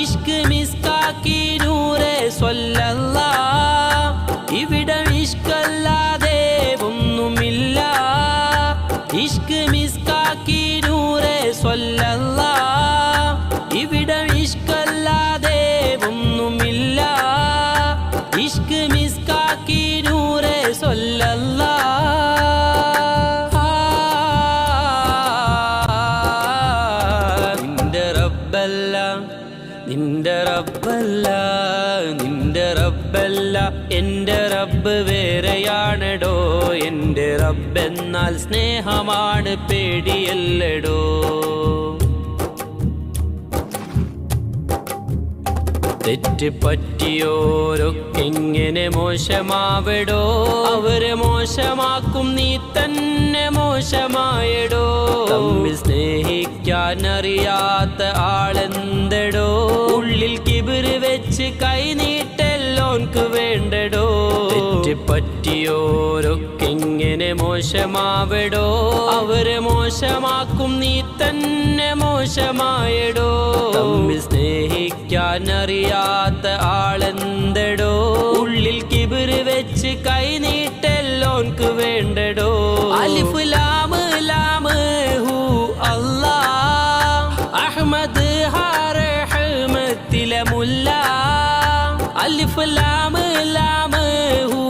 ഇഷ്ക് മിസ്കാക്കി നൂറേ സ്വല്ലല്ലാ, ഇവിടം ഇഷ്കല്ലാതെ ഒന്നുമില്ല. ഇഷ്ക് മിസ്കാക്കി നൂറേ സ്വല്ലല്ലാ, ഇവിടം ഇഷ്കല്ലാതെ ഒന്നുമില്ല. ഇഷ്ക് മിസ്കാക്കി നൂറേ സ്വല്ലല്ലാ. നിന്റെ റബ്ബല്ല, നിന്റെ റബ്ബല്ല, നിന്റെ റബ്ബല്ല, എൻ്റെ റബ്ബ് വേറെയാണെടോ. എൻ്റെ റബ്ബെന്നാൽ സ്നേഹമാണ്, പേടിയല്ലടോ. തെറ്റ് പറ്റിയോരൊക്കെങ്ങനെ മോശമാവടോ, അവരെ മോശമാക്കും നീ തന്നെ മോശമായടോ. തമ്മിൽ സ്നേഹിക്കാനറിയാത്ത ആളെന്തടോ, ഉള്ളിൽ കിബിറ് വെച്ച് കൈനീട്ടെല്ലോൻക്ക് വേണ്ടടോ. തെറ്റ് പറ്റിയോരൊക്കെങ്ങനെ മോശമാവടോ, അവരെ മോശമാക്കും നീ തന്നെ മോശമായടോ. തമ്മിൽ സ്നേഹിക്കാനറിയാത്ത ആളെന്തടോ, ഉള്ളിൽ കിബിറ് വെച്ച് കൈനീട്ടെല്ലോൻക്ക് വേണ്ടടോ. അലിഫ് ലാം ലാം ഹു അല്ലാഹ്, അഹ്മദ് റഹ്മത്തിലെ മുല്ല. അലിഫ് ലാം ലാം ഹു